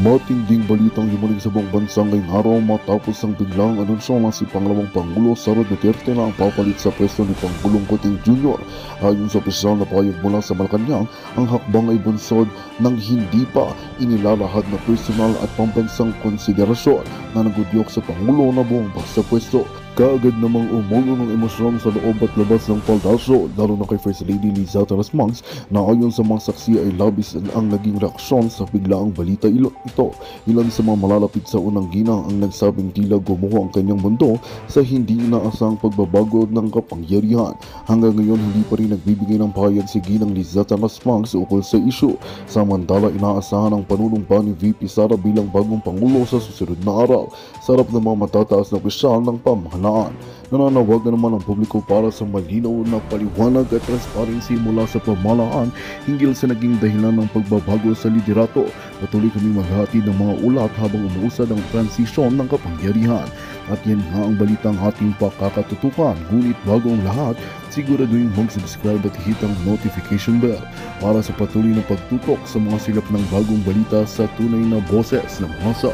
Matinding balitang yumunig sa buong bansa ngayong araw matapos ang biglang anunsyo ng si Pangalawang Pangulo Sara Duterte na ang papalit sa pwesto ni Pangulong Kuting Jr. Ayon sa opisyal na pahayag mula sa Malacanang, ang hakbang ay bunsod ng hindi pa inilalahad na personal at pambansang konsiderasyon na nagudyok sa Pangulo na buong sa pwesto. Kaagad namang umulo ng emosyon sa loob at labas ng palasyo, lalo na kay First Lady Liza Tarasmangs na ayon sa mga saksi ay labis ang naging reaksyon sa biglaang balita ito. Ilan sa mga malalapit sa unang ginang ang nagsabing tila gumuho ang kanyang mundo sa hindi inaasang pagbabago ng kapangyarihan. Hanggang ngayon hindi pa rin nagbibigay ng pahayag si Ginang Liza Tarasmangs ukol sa isyu. Samantala inaasahan ang panunumpa ni VP Sara bilang bagong Pangulo sa susunod na araw. Sarap ng mga matataas na opisyal ng pamahalaan. Nananawagan naman ang publiko para sa malinaw na paliwanag at transparency mula sa pamahalaan hinggil sa naging dahilan ng pagbabago sa liderato. Patuloy kami maghahatid ng mga ulat habang umuusad ang transisyon ng kapangyarihan. At yan nga ang balitang ating pakakatutukan. Ngunit bago ang lahat, siguraduhin mag-subscribe at hit ang notification bell para sa patuloy na pagtutok sa mga silap ng bagong balita sa tunay na boses ng masa.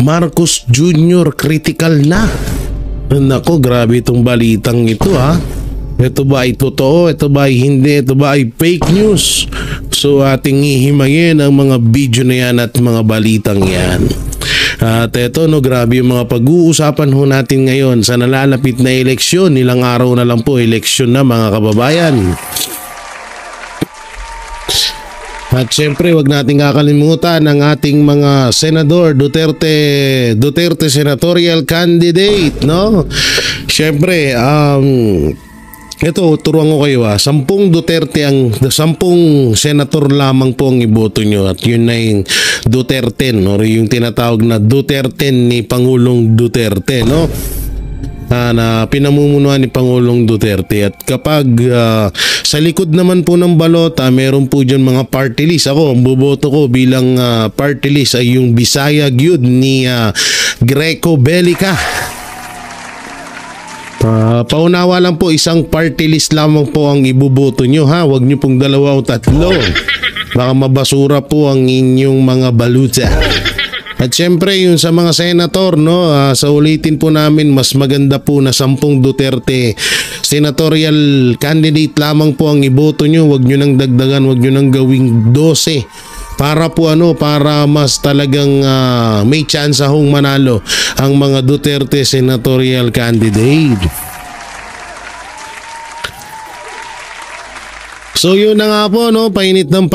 Marcos Jr. critical na. Nako, grabe itong balitang ito ha. Ito ba ay totoo? Ito ba ay hindi? Ito ba ay fake news? So ating ihimayin ang mga video na yan at mga balitang yan. At ito no, grabe yung mga pag-uusapan ho natin ngayon sa nalalapit na eleksyon. Ilang araw na lang po eleksyon na mga kababayan. At syempre wag nating kakalimutan ang ating mga senador Duterte senatorial candidate, no? Syempre ito turuan ko kayo 10 Duterte ang 10 senator lamang po ang iboto nyo at yun na yung Duterte, no? Yung tinatawag na Duterte ni Pangulong Duterte, no? Na pinamumunuan ni Pangulong Duterte. At kapag sa likod naman po ng balota, meron po dyan mga party list. Ako, ang boboto ko bilang party list ay yung Bisaya Gyud ni Greco Bellica. Paunawa lang po, isang party list lamang po ang iboboto nyo ha. Huwag nyo pong 2 o 3. Baka mabasura po ang inyong mga baluta. At syempre yung sa mga senator, no, sa ulitin po namin, mas maganda po na 10 Duterte senatorial candidate lamang po ang iboto nyo. Huwag nyo nang dagdagan, huwag nyo nang gawing 12 para po para mas talagang may chance hong manalo ang mga Duterte senatorial candidate. So yun na nga po, no, painit ng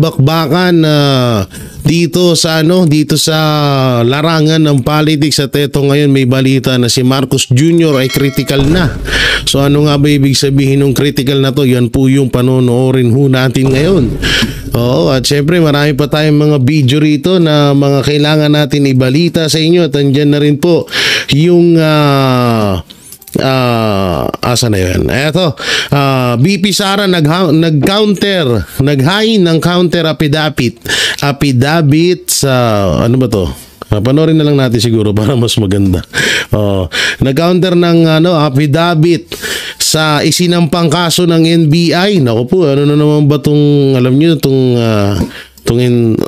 bakbakan dito sa larangan ng politics. At eto ngayon may balita na si Marcos Jr. ay critical na. So ano nga ba ibig sabihin ng critical na to? Yan po yung panonoorin ho natin ngayon. Oo, at syempre marami pa tayong mga video rito na mga kailangan natin ibalita sa inyo. At andyan na rin po yung asa na yun? Eto, BP Sara naghain ng counter affidavit sa ano ba to? Panoorin na lang natin siguro para mas maganda. Nag-counter ng affidavit sa isinampang kaso ng NBI. Naku po, ano na naman ba tong, alam niyo tong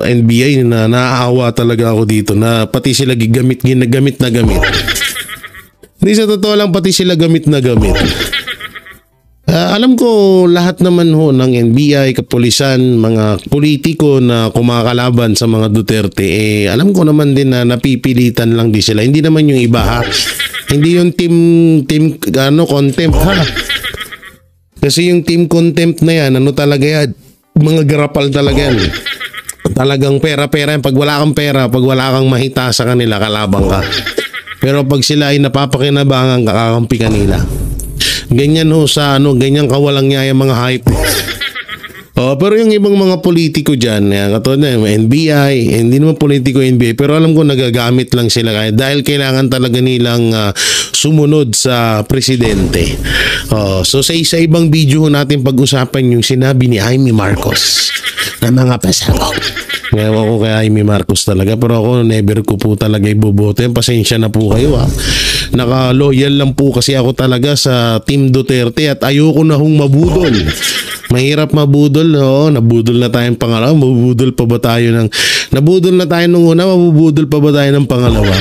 NBI na naaawa talaga ako dito na pati sila ginagamit na gamit. Hindi, sa totoo lang pati sila gamit na gamit. Alam ko lahat naman ho ng NBI, kapulisan, mga politiko na kumakalaban sa mga Duterte, alam ko naman din na napipilitan lang din sila. Hindi naman yung iba ha. Hindi yung team contempt ha. Kasi yung team contempt na yan, ano talaga yan? Mga garapal talaga yan. Talagang pera-pera yan. Pag wala kang pera, pag wala kang mahita sa kanila, kalabang ka. Pero pag sila ay napapakinabangan, kakampi kanila. Ganyan ho sa ganyan kawalang nyaya mga hype. Oh, pero yung ibang mga politiko dyan, katulad na yung NBI, hindi naman politiko NBI, pero alam ko nagagamit lang sila dahil kailangan talaga nilang sumunod sa presidente. Oh, so sa ibang video natin pag-usapan yung sinabi ni Jaime Marcos na mga pasabog. Ngayon ko kay Jaime Marcos talaga, pero ako never ko po talaga iboboto. Pasensya na po kayo Naka-loyal lang po kasi ako talaga sa Team Duterte at ayoko na hong mabudol. Mahirap mabudol, nabudol na tayong pangalawa, mabudol pa ba tayo nabudol na tayo nung una, mabudol pa ba tayo ng pangalawa?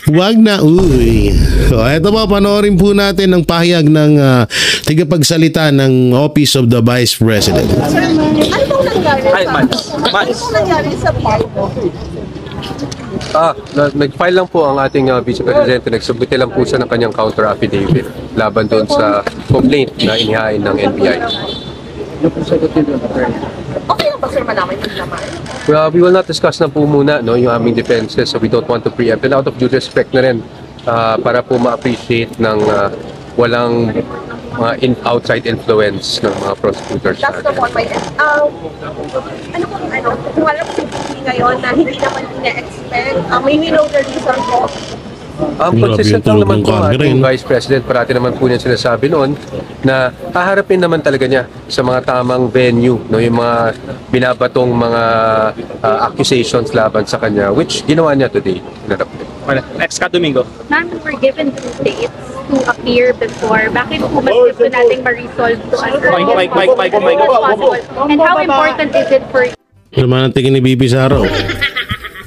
Huwag na, uy. So, eto po, panoorin po natin ang pahayag ng tigapagsalita ng Office of the Vice President. Ano pong nangyari sa file mo? Nag-file lang po ang ating Vice Presidente. Nagsubmit lang po siya ng kanyang counter affidavit laban doon sa complaint na inihain ng NBI. Okay lang ba sir malaman yung naman? Well, we will not discuss na po muna yung aming defenses, so we don't want to preempt. And out of due respect na rin para po ma-appreciate ng walang mga outside influence ng mga prosecutors. That's the one, kung alam si Vicky ngayon na hindi naman ina-expect, may we know the reason po. Consistent lang naman po ating Vice President, parati naman po niya sinasabi noon na haharapin naman talaga niya sa mga tamang venue, yung mga binabatong mga accusations laban sa kanya, which ginawa niya today. Next Domingo. Ma'am, we were given 2 dates to appear before. Bakit po mas gusto natin ma-resolve to And how important is it for Naman ang tingin ni BP Sara.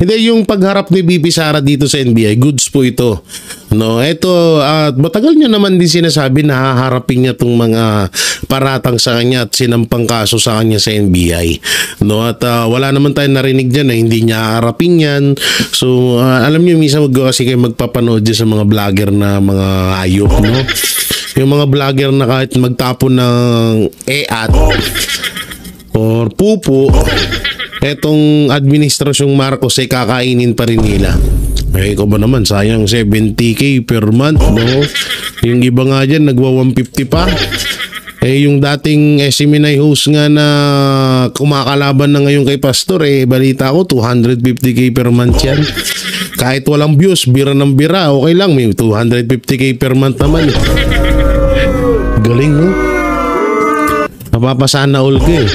Hindi, yung pagharap ni BP Sara dito sa NBI, goods po ito. Ito, matagal niya naman din sinasabi na haharapin niya itong mga paratang sa kanya at sinampang kaso sa kanya sa NBI. At wala naman tayong narinig dyan na hindi niya haharapin yan. So, alam niyo, minsan kasi kayo magpapanood dyan sa mga vlogger na mga ayok, Yung mga vlogger na kahit magtapon ng EAT or pupo, etong administrasyong Marcos ay kakainin pa rin nila. Ko ba naman, sayang 70k per month, Yung iba nga dyan, nagwa 150 pa. Yung dating SMNI host nga na kumakalaban na ngayon kay Pastor, balita ko 250k per month yan. Kahit walang views, bira ng bira, okay lang, may 250k per month naman. Galing, Napapasana all ka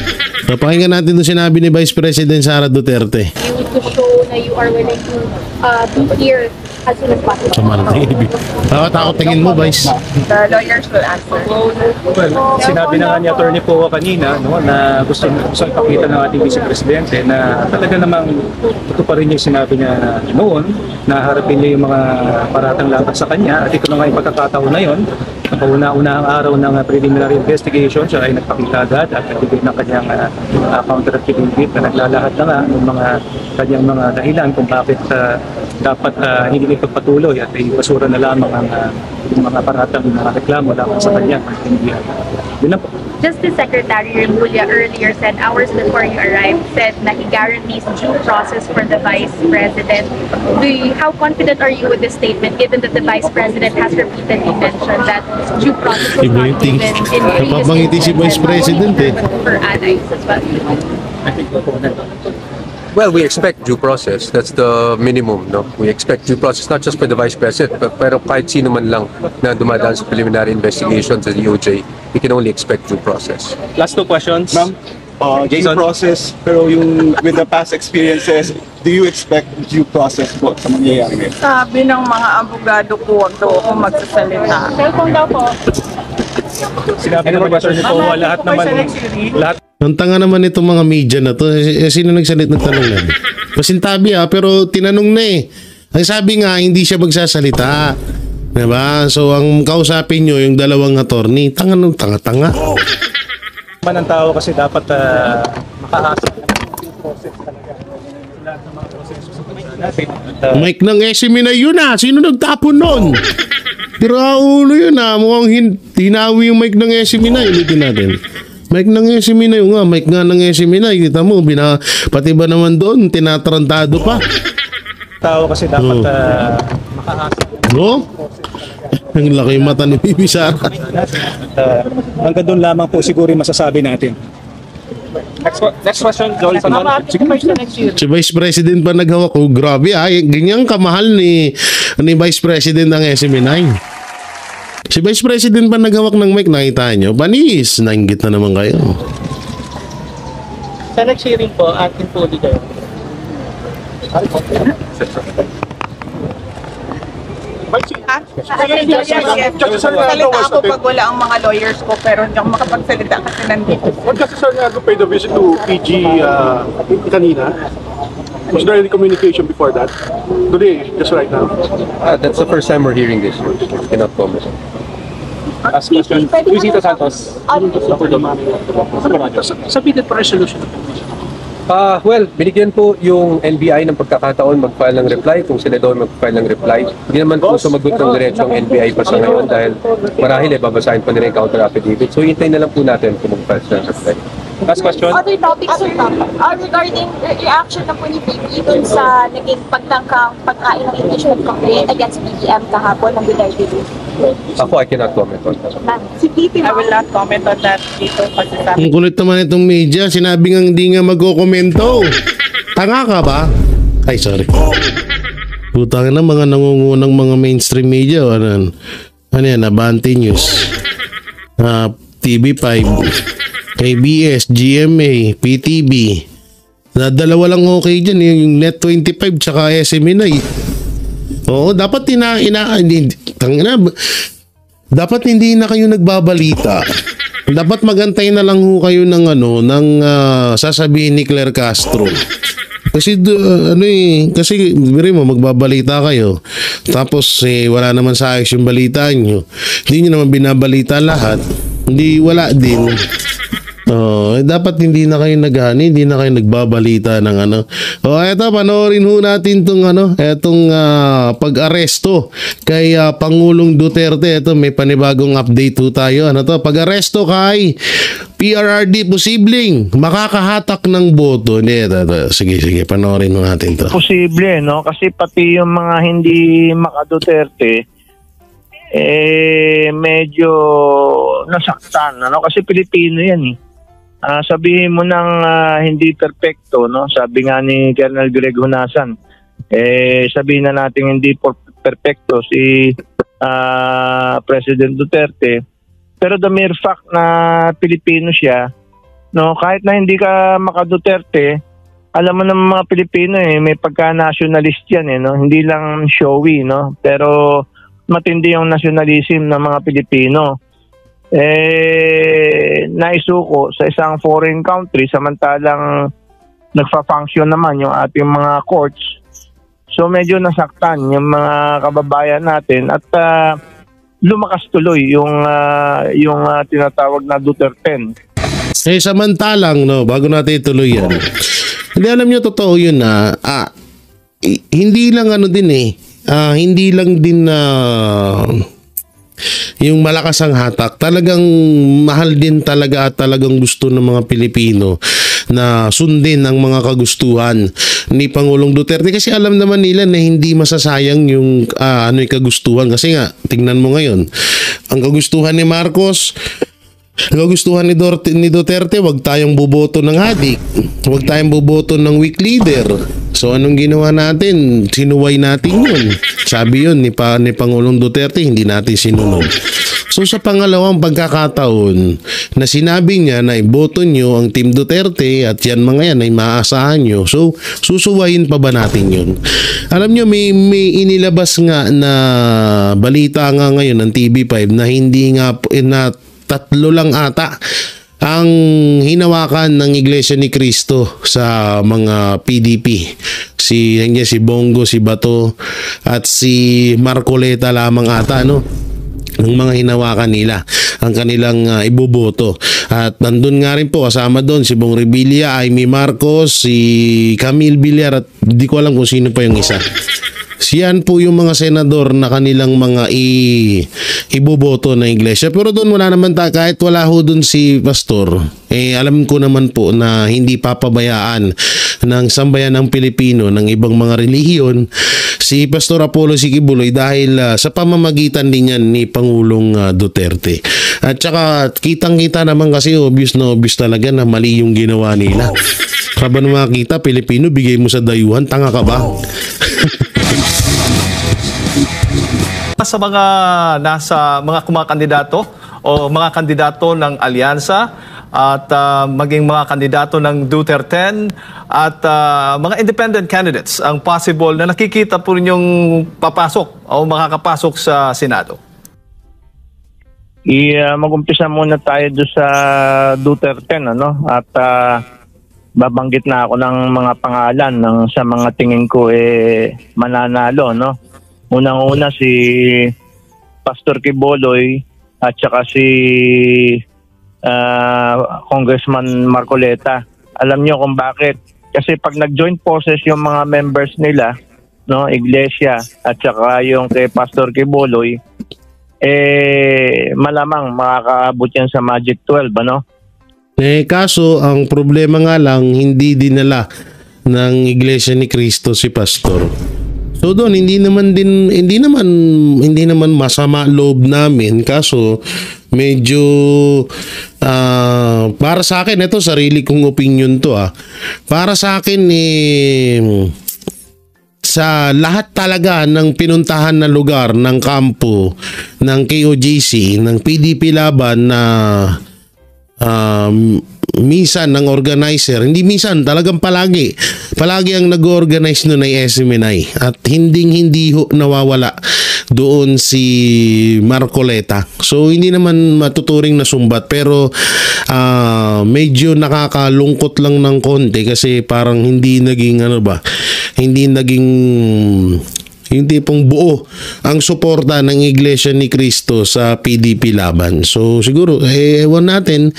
Napakinggan natin itong sinabi ni Vice President Sara Duterte. you to show na you are willing to be here as soon as possible? Takot tingin mo, Vice. The lawyers will answer. Well, sinabi na nga ni Attorney po kanina na gusto ipakita ng ating Vice Presidente na talaga namang tutuparin niya yung sinabi niya noon na harapin niya yung mga paratang laban sa kanya at ito na nga yung pagkakataon na yun. Ang kauna-unahang araw ng preliminary investigation, siya ay nagpakita agad at nagbigay ng kanyang counter affidavit na naglalahat na nga ng mga kanyang mga dahilan kung bakit dapat hindi ipagpatuloy at ibasura na lamang ang mga paratang mga reklamo laban sa kanya. Yun na po. Justice Secretary Remulla earlier said, hours before you arrived, said na he guarantees due process for the Vice President. How confident are you with this statement given that the Vice President has repeatedly mentioned that due process was not given in Napapangiti si Vice President for allies as well? I think po na. Well, we expect due process. That's the minimum, We expect due process not just for the Vice President, pero kahit sino man lang na dumadaan sa preliminary investigation sa DOJ, we can only expect due process. Last 2 questions. Ma'am, due process, pero yung with the past experiences, do you expect due process po sa mangyayari ngayon? Sabi ng mga abogado ko, huwag daw ako magsasalita. Cellphone daw po. Sinabi naman ni Attorney po, lahat Ang tanga naman itong mga media na to. Sino nagsalit ng tanong na? Pasintabi pero tinanong na Ang sabi nga, hindi siya magsasalita. Diba? So, ang kausapin nyo, yung dalawang attorney, tanga-tanga. man ng tao kasi dapat makaasa ng process talaga. Lahat ng mga proseso sa bansa natin. Mike ng SME na yun Sino nagtapon nun? Tiraulo yun Mukhang hinawi yung mic ng SME na. Ulitin natin. Mic ng SME na yun mic nga ng SME na. Kita mo, pati ba naman doon, tinatarantado pa. Tao kasi dapat makaasa. Ang laki mata ni Bibi Sara. Hanggang doon lamang po siguro yung masasabi natin. Next question, Joel Salon. Si Vice President pa naghawak. Oh, grabe ganyan kamahal ni Vice President ang SME9. Si Vice President pa naghawak ng mic, nakita nyo. Panis, nainggit na naman kayo. Sa next hearing po, atin po ulit kayo. Salita ako pag wala ang mga lawyers ko, pero hindi ako makapagsalita kasi nandito. What kasi sir nga paid a visit to PG kanina? Was there any communication before that? Today, just right now? That's the first time we're hearing this. Cannot comment. Last question, Luisito Santos. Submitted for resolution. Well, binigyan po yung NBI ng pagkakataon mag-file ng reply kung sila daw mag-file ng reply. Hindi naman po sumagot ng diretso ang NBI pa sa ngayon dahil marahil babasahin pa nila yung counter affidavit. So hintayin na lang po natin kung mag-file sila ng reply. Last question. Other topics, sir. Regarding reaction na po ni PP dun sa naging pagtangkang pagkain ng impeachment complaint against BBM kahapon ng Duterte. Ako, I cannot comment on that. Si Titi, I will not comment on that dito kasi sa Ang kulit naman itong media. Sinabi nga hindi nga magkokomento. Tanga ka ba? Ay, sorry. Putang na mga nangungunang mga mainstream media. Ano yan? Abante News. TV5. KBS, GMA, PTV. Dalawa lang okay dyan. Yung Net25 tsaka SME9. Oo, dapat dapat hindi na kayo nagbabalita. Dapat magantay na lang ho kayo ng sasabihin ni Claire Castro. Kasi kasi magbabalita kayo. Tapos wala naman sa ayos yung balita nyo. Hindi nyo naman binabalita lahat. Hindi wala din. Dapat hindi na kayo hindi na kayo nagbabalita ng eto, panoorin ho natin etong pag-aresto kay Pangulong Duterte. Ito, may panibagong update ho tayo. Pag-aresto kay PRRD, posibleng makakahatak ng boto. Sige, panoorin ho natin to. Posible, no? Kasi pati yung mga hindi maka-Duterte, medyo nasaktan, kasi Pilipino yan eh. Sabihin mo ng hindi perfecto, no? Sabi nga ni Colonel Greg Hunasan, sabihin na natin hindi perfecto si President Duterte, pero the mere fact na Pilipino siya, no, kahit na hindi ka maka-Duterte, alam mo ng mga Pilipino may pagka-nationalist yan no? Hindi lang showy, no? Pero matindi yung nationalism ng mga Pilipino. Naisuko sa isang foreign country samantalang nagfa-function naman yung ating mga courts. So medyo nasaktan yung mga kababayan natin at lumakas tuloy yung tinatawag na Duterte. Samantalang bago natin ituloy yan. Hindi, alam nyo, totoo yun hindi lang hindi lang din yung malakas ang hatak, talagang mahal din talaga at talagang gusto ng mga Pilipino na sundin ang mga kagustuhan ni Pangulong Duterte, kasi alam naman nila na hindi masasayang yung yung kagustuhan. Kasi nga, tingnan mo ngayon, ang kagustuhan ni Marcos, kagustuhan ni Duterte, wag tayong boboto ng adik, wag tayong boboto ng weak leader. So anong ginawa natin? Sinuway natin yun. Sabi yun ni Pangulong Duterte, hindi natin sinunod. So sa pangalawang pagkakataon na sinabi niya na iboto nyo ang Team Duterte at yan mga yan ay maaasahan nyo. So susuwayin pa ba natin yun? Alam nyo, may inilabas nga na balita nga ngayon ng TV5 na hindi nga na 3 lang ata ang hinawakan ng Iglesia ni Cristo sa mga PDP. Si Bongo, si Bato at si Marcoleta lamang ata, ng mga hinawakan nila ang kanilang iboboto. At nandun nga rin po, kasama doon si Bong Revilla, Amy Marcos, si Camille Villar at di ko alam kung sino pa yung isa. Siyan po yung mga senador na kanilang mga iboboto na iglesia. Pero doon wala naman kahit wala ho doon si pastor, alam ko naman po na hindi papabayaan ng sambayan ng Pilipino ng ibang mga relihiyon si Pastor Apollo C. Quiboloy dahil sa pamamagitan din yan ni Pangulong Duterte. At saka kitang-kita naman kasi obvious na obvious talaga na mali yung ginawa nila. Kaba na makita, Pilipino, bigay mo sa dayuhan, tanga ka ba? Sa mga nasa mga kumakandidato o mga kandidato ng alyansa at maging mga kandidato ng Duterte at mga independent candidates ang possible na nakikita po ninyong papasok o makakapasok sa Senado? Mag-umpisa muna tayo doon sa Duterte, ano? At babanggit na ako ng mga pangalan ng sa mga tingin ko mananalo, no? Unang-una si Pastor Quiboloy at saka si Congressman Marcoleta. Alam niyo kung bakit? Kasi pag nag-join forces yung mga members nila, no, Iglesia at saka yung kay Pastor Quiboloy, malamang makakaabot yan sa Magic 12, ano? Kaso ang problema nga lang, hindi dinala ng Iglesia ni Cristo si Pastor. So doon hindi naman masama loob namin, kaso medyo para sa akin, ito sarili kong opinion to, para sa akin sa lahat talaga ng pinuntahan na lugar ng kampo ng KOJC, ng PDP Laban na minsan ng organizer, hindi minsan, talagang palagi ang nag-organize nun ay SMNI at hindi nawawala doon si Marcoleta. So hindi naman matuturing na sumbat, pero medyo nakakalungkot lang ng konti kasi parang hindi naging hindi pong buo ang suporta ng Iglesia ni Cristo sa PDP Laban. So siguro ewan natin,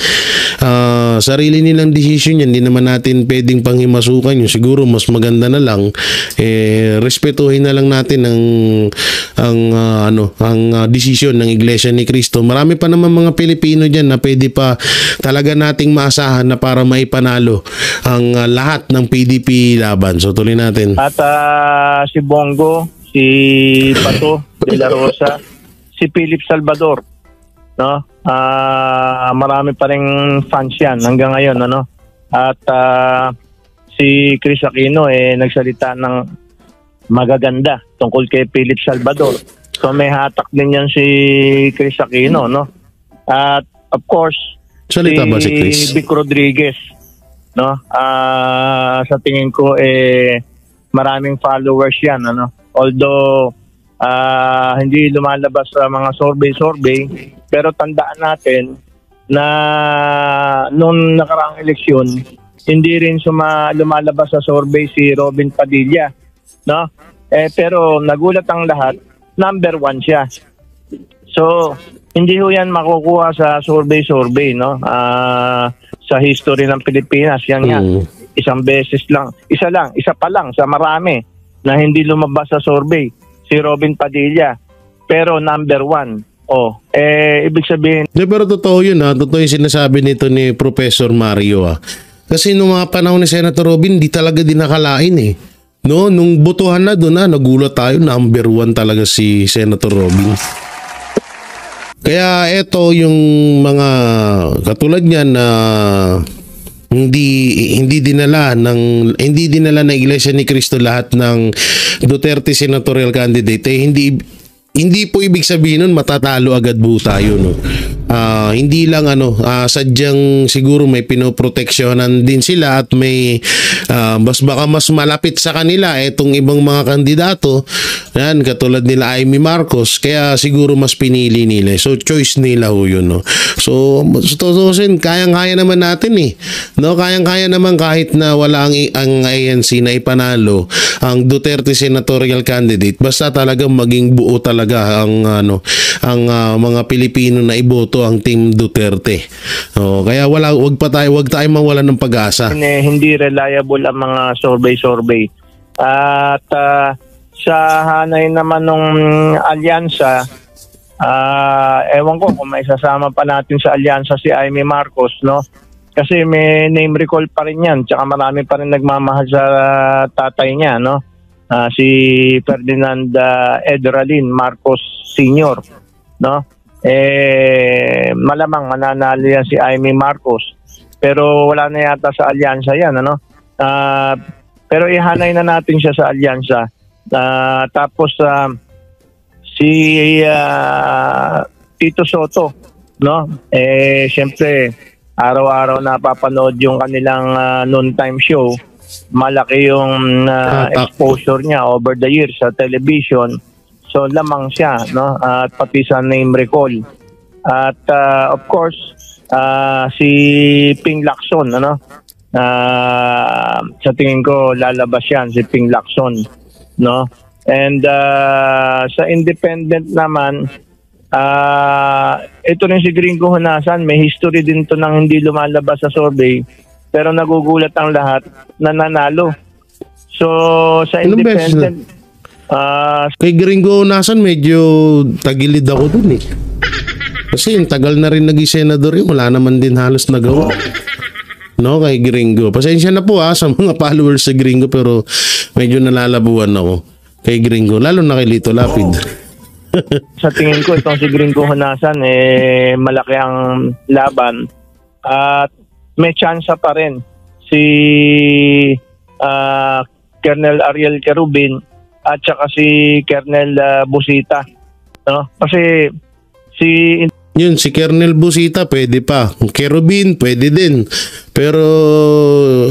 sarili nilang desisyon yan, hindi naman natin pwedeng panghimasukan yun. Siguro mas maganda na lang respetuhin na lang natin ang desisyon ng Iglesia ni Cristo. Marami pa naman mga Pilipino diyan na pwede pa talaga nating maasahan na para maipanalo ang lahat ng PDP Laban. So tuloy natin. At si Bongo, si Pato de la Rosa, si Philip Salvador, no? Marami pa ring fans yan hanggang ngayon, ano? At si Chris Aquino nagsalita ng magaganda tungkol kay Philip Salvador. So may hatak din yan si Chris Aquino, no? At of course, salita ba si Chris? Vic Rodriguez, no? Sa tingin ko maraming followers yan, ano? Although hindi lumalabas sa mga survey, pero tandaan natin na noong nakaraang eleksyon, hindi rin lumalabas sa survey si Robin Padilla, no? Pero nagulat ang lahat, number 1 siya. So, hindi ho yan makukuha sa survey, no? Sa history ng Pilipinas, yan nga. Isa pa lang sa marami na hindi lumabas sa survey, si Robin Padilla. Pero number 1. Ibig sabihin... Pero totoo yun, totoo yung sinasabi nito ni Professor Mario. Kasi nung mga panahon ni Senator Robin, di talaga dinakalain No, nung botohan na doon nagulat tayo, number 1 talaga si Senator Robin. Kaya ito yung mga katulad niyan na hindi dinala ng Iglesia ni Cristo lahat ng Duterte senatorial candidate. Hindi po ibig sabihin nun matatalo agad po tayo, no. Hindi lang sadyang siguro may pinoproteksyonan din sila at may baka mas malapit sa kanila itong ibang mga kandidato yan, katulad nila Amy Marcos, kaya siguro mas pinili nila. So choice nila ho yun, no. So tutusin, kayang-kaya naman natin no, kayang-kaya naman kahit na wala ang ANC na ipanalo ang Duterte senatorial candidate, basta talagang maging buo talaga ang mga Pilipino na iboto ang Team Duterte. Kaya wag tayo mawala ng pag-asa. Hindi reliable ang mga survey. At sa hanay naman ng alyansa, ewan ko kung may sasama pa natin sa alyansa si Amy Marcos, no? Kasi may name recall pa rin yan. Tsaka marami pa rin nagmamahal sa tatay niya, no? Si Ferdinand Edralin Marcos Sr., no? Malamang mananalo yan si Amy Marcos. Pero wala na yata sa alyansa yan, ano? Pero ihanay na natin siya sa alyansa. Tapos si Tito Soto, no? Siyempre, araw-araw napapanood yung kanilang noontime show. Malaki yung exposure niya over the years sa television. So lamang siya, no? At pati sa name recall. At of course, si Ping Lacson, ano? Sa tingin ko lalabas yan si Ping Lacson, no? And sa independent naman, ito rin si Gringo Honasan, may history din to ng hindi lumalabas sa survey, pero nagugulat ang lahat na nanalo. So sa independent, kay Gringo Honasan medyo tagilid ako dun eh. Kasi yung tagal na rin naging senador yun, wala naman din halos nagawa. No, kay Gringo. Pasensya na po sa mga followers sa Gringo, pero medyo nalalabuan ako kay Gringo, lalo na kay Lito Lapid. Sa tingin ko itong si Gringo Honasan malaki ang laban at may chance pa rin si Colonel Ariel Kerubin at saka si Colonel Busita, no? Kasi si Colonel Busita pwede pa, Kerubin pwede din, pero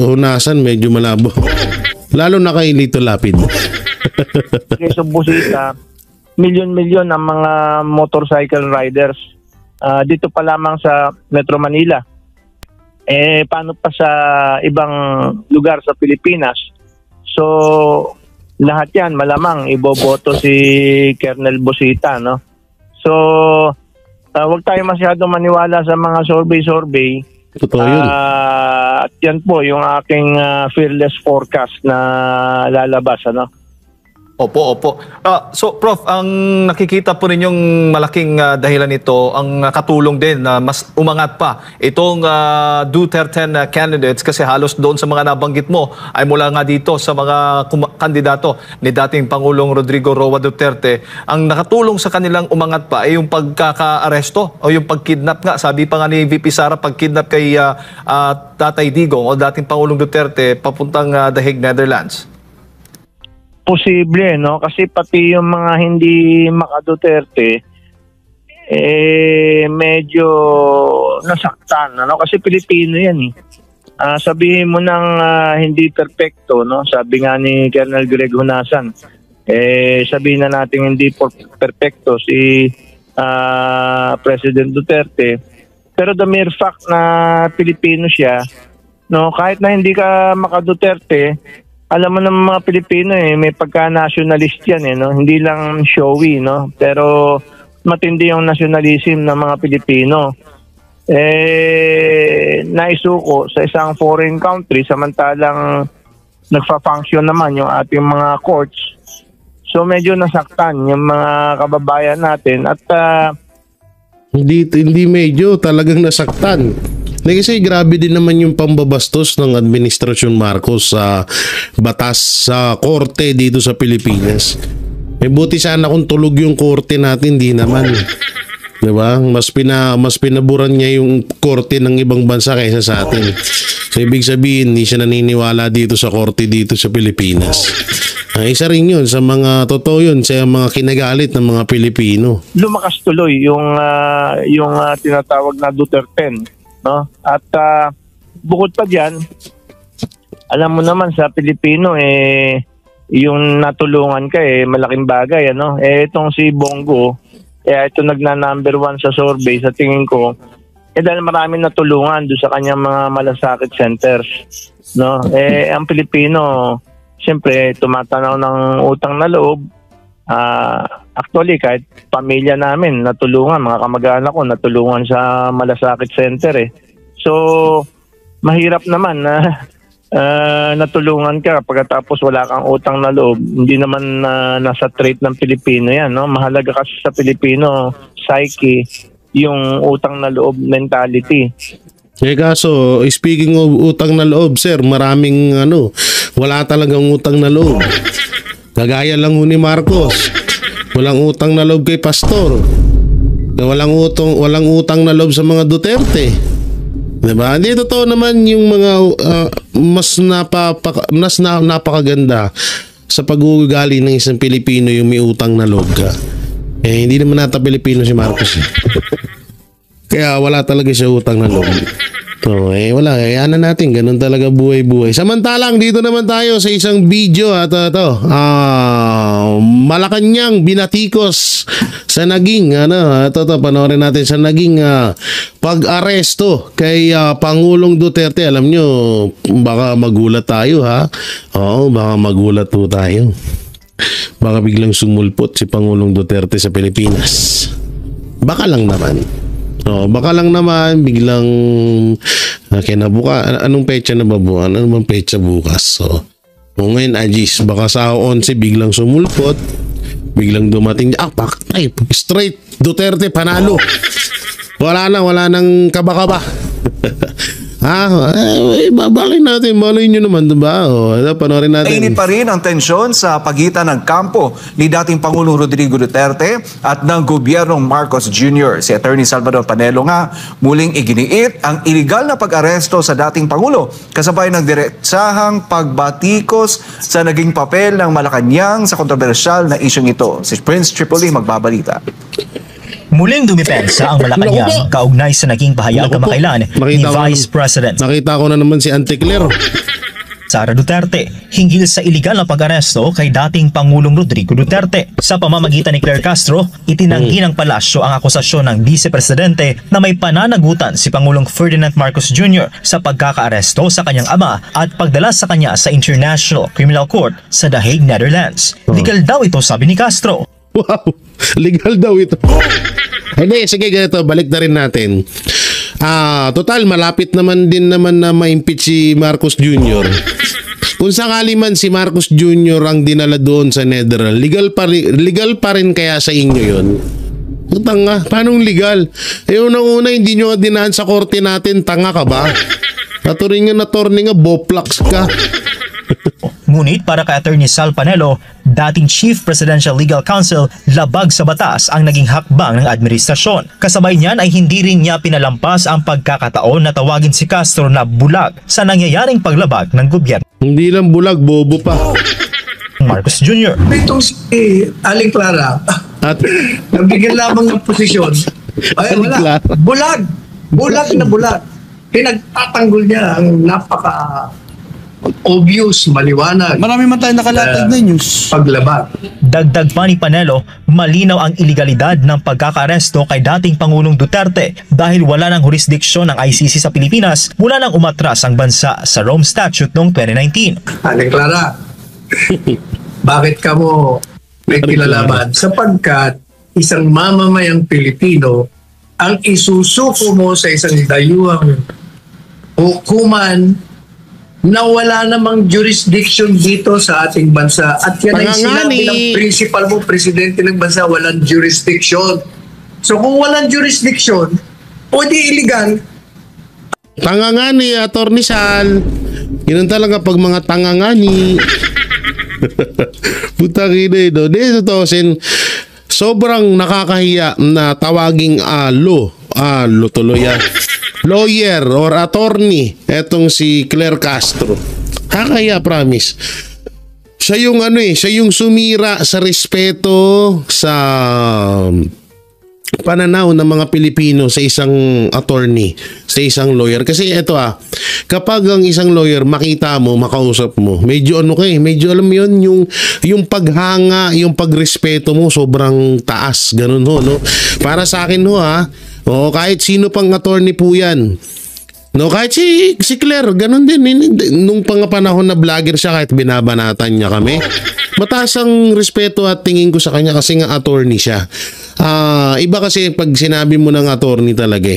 Honasan medyo malabo. Lalo na kay Lito Lapid. So Busita, milyon-milyon ang mga motorcycle riders dito pa lamang sa Metro Manila. Paano pa sa ibang lugar sa Pilipinas? So lahat yan malamang iboboto si Colonel Busita, no? So wag tayo masyadong maniwala sa mga survey. Totoo yun. At yan po yung aking fearless forecast na lalabas, ano? Opo. So Prof, ang nakikita po ninyong malaking dahilan nito, ang katulong din na mas umangat pa itong Duterte candidates, kasi halos doon sa mga nabanggit mo ay mula nga dito sa mga kandidato ni dating Pangulong Rodrigo Roa Duterte. Ang nakatulong sa kanilang umangat pa ay yung pagkaka-aresto o yung pagkidnap nga. Sabi pa nga ni VP Sara, pagkidnap kay Tatay Digong o dating Pangulong Duterte papuntang The Hague, Netherlands. Posible, no? Kasi pati yung mga hindi maka-Duterte medyo nasaktan, no? Kasi Pilipino yan eh. Sabihin mo ng hindi perfecto, no? Sabi nga ni Colonel Greg Honasan, sabihin na natin hindi perfecto si President Duterte, pero the mere fact na Pilipino siya, no? Kahit na hindi ka maka-Duterte, alam mo ng mga Pilipino may pagka-nationalist yan no? Hindi lang showy, no? Pero matindi yung nationalism ng mga Pilipino. Naisuko sa isang foreign country samantalang nagfa-function naman yung ating mga courts. So medyo nasaktan yung mga kababayan natin at hindi medyo, talagang nasaktan. Kasi grabe din naman yung pambabastos ng Administrasyon Marcos sa batas sa korte dito sa Pilipinas. Buti sana kung tulog yung korte natin, di naman. Diba? Mas pinaburan niya yung korte ng ibang bansa kaysa sa atin. So ibig sabihin, hindi siya naniniwala dito sa korte dito sa Pilipinas. Isa rin yun sa mga totoo yun sa mga kinagalit ng mga Pilipino. Lumakas tuloy yung tinatawag na Duterte. No? At bukod pa diyan, alam mo naman sa Pilipino yung natulungan ka malaking bagay, ano? Itong si Bongo, ito nagna-number 1 sa survey sa tingin ko. Dahil maraming natulungan doon sa kanyang mga malasakit centers, no? Ang Pilipino, siyempre tumatanaw ng utang na loob. Actually, kahit pamilya namin natulungan, mga kamag-anak ko natulungan sa malasakit center So, mahirap naman na natulungan ka pagkatapos wala kang utang na loob. Hindi naman nasa trait ng Pilipino yan, no? Mahalaga kasi sa Pilipino psyche yung utang na loob mentality. Kaso, speaking of utang na loob, sir, maraming wala talagang utang na loob. Kagaya lang ni Marcos. Walang utang na loob kay Pastor. Walang utang na loob sa mga Duterte. Diba? Hindi, totoo naman yung mga mas napakaganda sa pag-uugali ng isang Pilipino yung may utang na loob ka. Hindi naman nata Pilipino si Marcos. Kaya wala talaga siya utang na loob. So, wala. Ano natin. Ganun talaga buhay-buhay. Samantalang, dito naman tayo sa isang video at Malacanang binatikos sa naging, panoorin natin sa naging pag-aresto kay Pangulong Duterte. Alam nyo, baka magulat tayo, ha? Oo, baka magulat po tayo. Baka biglang sumulpot si Pangulong Duterte sa Pilipinas. Baka lang naman. Baka lang naman biglang anong petsa na ba buwan? Ano bang petsa bukas? Ngayon Agis, baka sa 11 biglang sumulpot, biglang dumating, paktay, straight Duterte panalo. Wala nang kaba-kaba. Babalin natin, malay nyo naman, diba? Panoorin natin. Mainit pa rin ang tensyon sa pagitan ng kampo ni dating Pangulong Rodrigo Duterte at ng gobyernong Marcos Jr. Si Attorney Salvador Panelo nga muling iginiit ang iligal na pag-aresto sa dating Pangulo kasabay ng diretsahang pagbatikos sa naging papel ng Malacanang sa kontrobersyal na isyong ito. Si Prince Tripoli magbabalita. Muling dumipensa ang Malacanang kaugnay sa naging pahayag kamakailan ni Vice President. Nakita ko na naman si Auntie Claire Sara Duterte hinggil sa iligal na pag-aresto kay dating Pangulong Rodrigo Duterte. Sa pamamagitan ni Claire Castro, itinanggi ng palasyo ang akusasyon ng Vice Presidente na may pananagutan si Pangulong Ferdinand Marcos Jr. sa pagkaka-aresto sa kanyang ama at pagdala sa kanya sa International Criminal Court sa The Hague, Netherlands. Legal daw ito, sabi ni Castro. Wow, legal daw ito. Hindi, sige, ganito, balik na rin natin. Total, malapit naman na ma-impeach si Marcos Jr. Kung sakali man si Marcos Jr. ang dinala doon sa Netherlands, legal pa rin kaya sa inyo yun? Tanga, paanong legal? Unang-una, hindi nyo dinaan sa korte natin, tanga ka ba? Naturingan na torni nga, boplax ka. Ngunit para kay Attorney Sal Panelo, dating Chief Presidential Legal Counsel, labag sa batas ang naging hakbang ng administrasyon. Kasabay niyan ay hindi rin niya pinalampas ang pagkakataon na tawagin si Castro na bulag sa nangyayaring paglabag ng gobyerno. Hindi lang bulag, bobo pa. Marcos Jr. Itong si Aling Clara at nabigyan lamang ng posisyon. Ay wala. Bulag na bulag. Pinagtatanggol niya ang napaka obvious, maliwanag. Marami man tayo nakalatag na news. Paglabag. Dagdag pa ni Panelo, malinaw ang ilegalidad ng pagkakaresto kay dating Pangulong Duterte dahil wala ng jurisdiksyon ng ICC sa Pilipinas mula nang umatras ang bansa sa Rome Statute noong 2019. Aling Clara, bakit ka mo may kilalaban? Sapagkat isang mamamayang Pilipino ang isusuko mo sa isang dayuhang hukuman na wala namang jurisdiction dito sa ating bansa. At yan ay sinabi ng principal mo, presidente ng bansa, walang jurisdiction. So kung walang jurisdiction, o di illegal. Tangangani, Attorney Sal. Yun talaga pag mga tangangani. Putang ina ito. Sobrang nakakahiya na tawaging lawyer or attorney etong si Claire Castro. Kakaya, promise. Siya yung sumira sa respeto sa pananaw ng mga Pilipino sa isang attorney, sa isang lawyer. Kasi ito kapag ang isang lawyer makita mo, makausap mo, medyo medyo alam mo yun, yung paghanga, yung pagrespeto mo sobrang taas, ganun no? Para sa akin kahit sino pang attorney po yan. No, kahit si Claire, ganun din. Nung panahon na vlogger siya, kahit binabanatan niya kami, mataas ang respeto at tingin ko sa kanya kasi nga attorney siya. Iba kasi pag sinabi mo ng attorney talaga.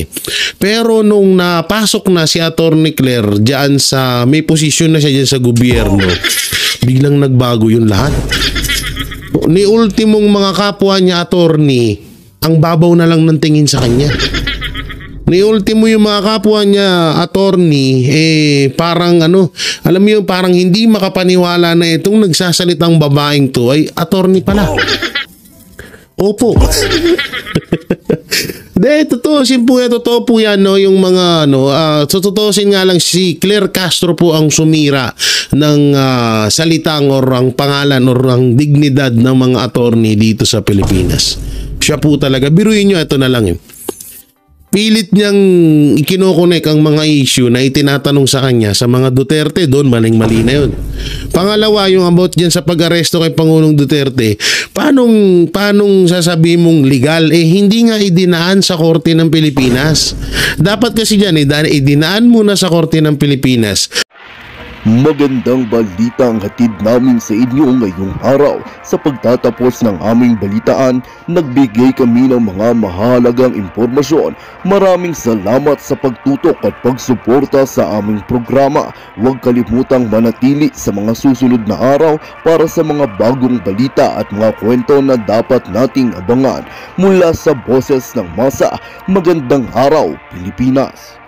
Pero nung napasok na si Attorney Claire diyan sa may posisyon na siya diyan sa gobyerno, biglang nagbago yun lahat. Ni ultimong mga kapwa niya attorney, ang babaw na lang ng tingin sa kanya. Ni ultimo yung mga kapwa niya attorney, parang alam mo yung parang hindi makapaniwala na itong nagsasalitang babaeng to ay attorney pala. Opo. Totoo po yan, no, yung mga tututusin nga lang si Claire Castro po ang sumira ng salitang or ang pangalan or ang dignidad ng mga attorney dito sa Pilipinas. Siya po talaga. Biruin nyo, ito na lang yun. Pilit niyang ikinokonek ang mga issue na itinatanong sa kanya sa mga Duterte, doon maling-mali na yun. Pangalawa, yung about dyan sa pag-aresto kay Pangulong Duterte, paanong sasabihin mong legal? Hindi nga idinaan sa Korte ng Pilipinas. Dapat kasi dyan, idinaan muna sa Korte ng Pilipinas. Magandang balita ang hatid namin sa inyo ngayong araw. Sa pagtatapos ng aming balitaan, nagbigay kami ng mga mahalagang impormasyon. Maraming salamat sa pagtutok at pagsuporta sa aming programa. Huwag kalimutang manatili sa mga susunod na araw para sa mga bagong balita at mga kwento na dapat nating abangan. Mula sa Boses ng Masa, magandang araw, Pilipinas!